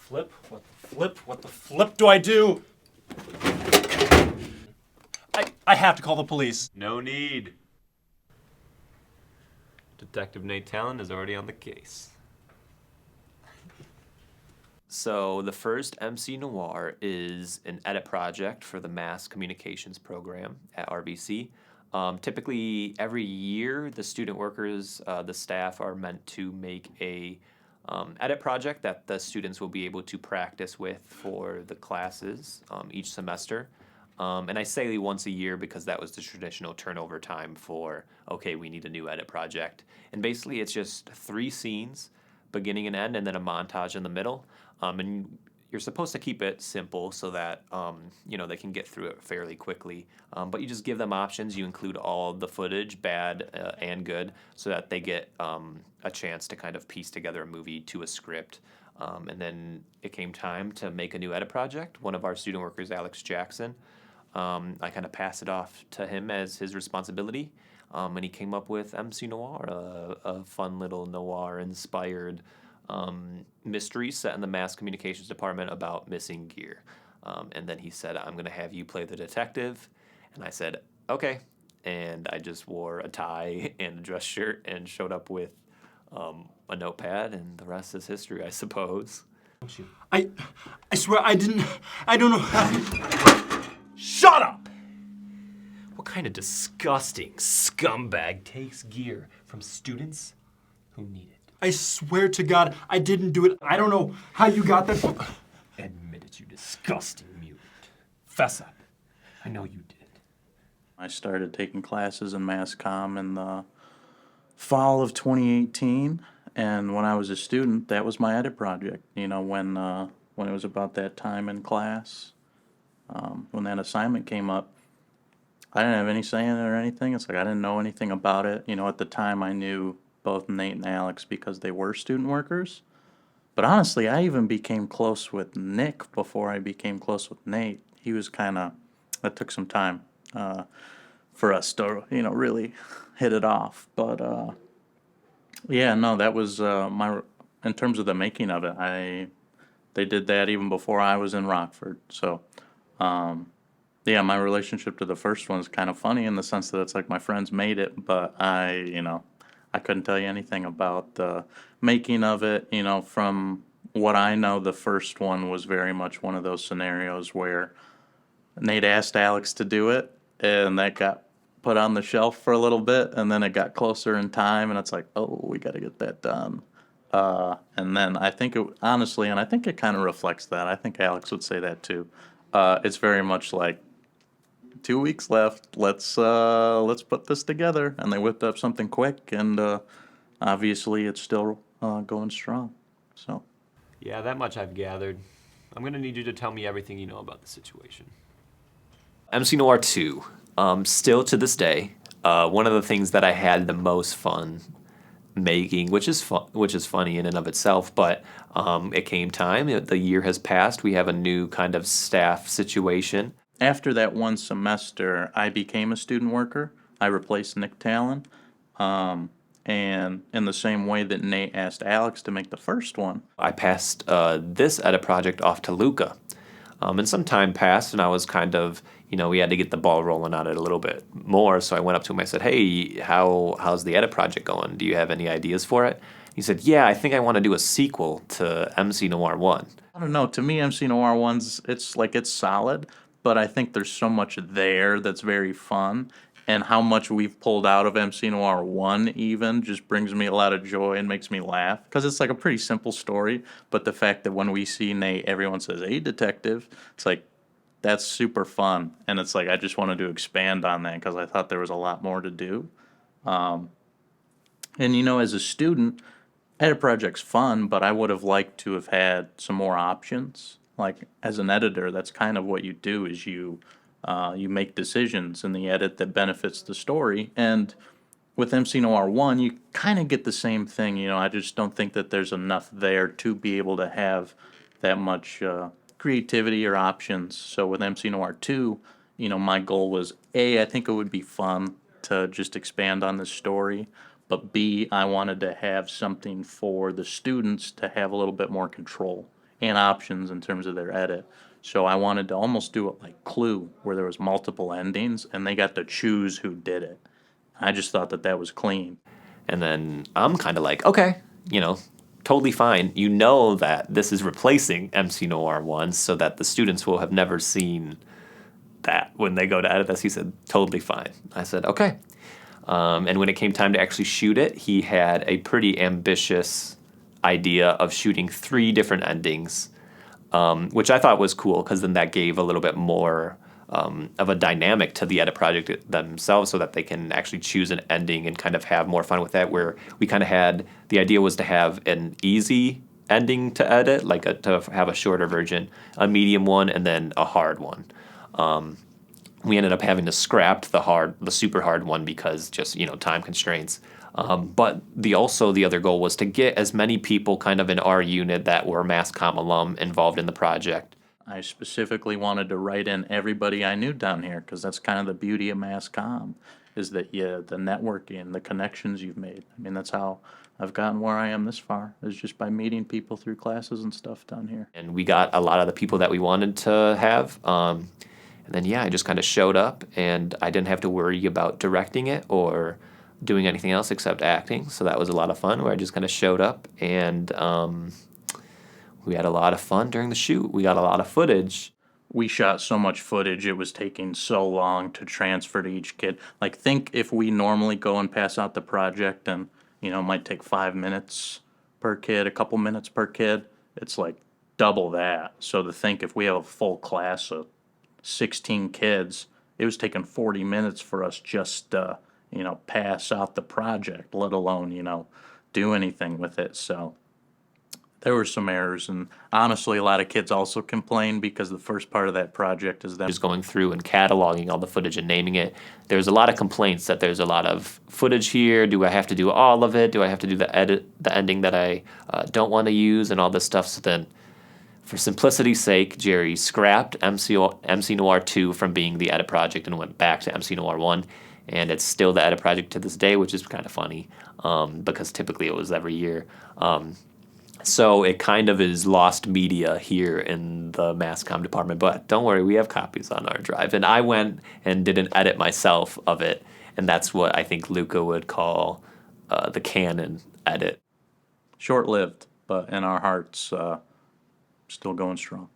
flip? What the flip? What the flip do I do? I have to call the police. No need. Detective Nate Talon is already on the case. So the first MC Noir is an edit project for the Mass Communications program at RBC. Typically, every year, the student workers, the staff are meant to make a edit project that the students will be able to practice with for the classes each semester. And I say once a year because that was the traditional turnover time for, okay, we need a new edit project. And basically, it's just 3 scenes, beginning and end, and then a montage in the middle. And you're supposed to keep it simple so that they can get through it fairly quickly. But you just give them options. You include all the footage, bad and good, so that they get a chance to kind of piece together a movie to a script. And then it came time to make a new edit project. One of our student workers, Alex Jackson, I kind of passed it off to him as his responsibility. And he came up with MC Noir, a fun little noir-inspired mystery set in the Mass Communications Department about missing gear. And then he said, I'm going to have you play the detective. And I said, okay. And I just wore a tie and a dress shirt and showed up with a notepad, and the rest is history, I suppose. I swear I don't know. Shut up! What kind of disgusting scumbag takes gear from students who need it? I swear to God, I didn't do it. I don't know how you got that. Admit it, you disgusting mutant. Fess up. I know you did. I started taking classes in mass comm in the fall of 2018, and when I was a student, that was my edit project. When it was about that time in class, when that assignment came up, I didn't have any say in it or anything. It's like I didn't know anything about it. At the time I knew both Nate and Alex because they were student workers. But honestly, I even became close with Nick before I became close with Nate. He was that took some time for us to, really hit it off. But that was in terms of the making of it, they did that even before I was in Rockford. So, my relationship to the first one is kind of funny in the sense that it's like my friends made it, but I couldn't tell you anything about the making of it. From what I know, the first one was very much one of those scenarios where Nate asked Alex to do it, and that got put on the shelf for a little bit, and then it got closer in time, and it's like, oh, we got to get that done. And then I think it, honestly, and I think it kind of reflects that. I think Alex would say that too. It's very much like, 2 weeks left. Let's put this together. And they whipped up something quick, and obviously it's still going strong. So. Yeah, that much I've gathered. I'm gonna need you to tell me everything you know about the situation. MC Noir 2, still to this day, one of the things that I had the most fun making, which is funny in and of itself, but it came time. The year has passed. We have a new kind of staff situation. After that one semester, I became a student worker. I replaced Nick Talon. And in the same way that Nate asked Alex to make the first one, I passed this edit project off to Luca. And some time passed, and I was kind of, we had to get the ball rolling on it a little bit more. So I went up to him. I said, hey, how's the edit project going? Do you have any ideas for it? He said, yeah, I think I want to do a sequel to MC Noir 1. I don't know. To me, MC Noir 1's, it's solid, but I think there's so much there that's very fun. And how much we've pulled out of MC Noir 1 even just brings me a lot of joy and makes me laugh. Because it's like a pretty simple story, but the fact that when we see Nate, everyone says, hey, detective, it's like, that's super fun. And it's like, I just wanted to expand on that because I thought there was a lot more to do. And, as a student, edit project's fun, but I would have liked to have had some more options. Like, as an editor, that's kind of what you do is you make decisions in the edit that benefits the story. And with MC Noir 1, you kind of get the same thing. I just don't think that there's enough there to be able to have that much creativity or options. So with MC Noir 2, my goal was, A, I think it would be fun to just expand on the story. But B, I wanted to have something for the students to have a little bit more control and options in terms of their edit. So I wanted to almost do it like Clue, where there was multiple endings and they got to choose who did it. I just thought that that was clean. And then I'm kind of like, okay, you know, totally fine. You know that this is replacing MC Noir 1 so that the students will have never seen that when they go to edit this. He said, totally fine. I said, okay. And when it came time to actually shoot it, he had a pretty ambitious idea of shooting 3 different endings, which I thought was cool because then that gave a little bit more of a dynamic to the edit project themselves so that they can actually choose an ending and kind of have more fun with that, where we kind of had, the idea was to have an easy ending to edit, like to have a shorter version, a medium one, and then a hard one. We ended up having to scrap the super hard one because just, time constraints. But the other goal was to get as many people kind of in our unit that were Mass Comm alum involved in the project. I specifically wanted to write in everybody I knew down here, because that's kind of the beauty of Mass Comm, is that, the networking, the connections you've made. I mean, that's how I've gotten where I am this far, is just by meeting people through classes and stuff down here. And we got a lot of the people that we wanted to have. And then, I just kind of showed up, and I didn't have to worry about directing it or doing anything else except acting. So that was a lot of fun, where I just kind of showed up, and we had a lot of fun during the shoot. We got a lot of footage. We shot so much footage, it was taking so long to transfer to each kid. Like, think if we normally go and pass out the project and, it might take 5 minutes per kid, a couple minutes per kid, it's like double that. So to think if we have a full class of 16 kids, it was taking 40 minutes for us just to, pass out the project, let alone, do anything with it. So there were some errors, and honestly, a lot of kids also complained because the first part of that project is them Just going through and cataloging all the footage and naming it. There's a lot of complaints that there's a lot of footage here. Do I have to do all of it? Do I have to do the ending that I don't want to use, and all this stuff? So then, for simplicity's sake, Jerry scrapped MC Noir 2 from being the edit project and went back to MC Noir 1. And it's still the edit project to this day, which is kind of funny, because typically it was every year. So it kind of is lost media here in the Mass Comm department. But don't worry, we have copies on our drive. And I went and did an edit myself of it. And that's what I think Luca would call the canon edit. short-lived, but in our hearts, still going strong.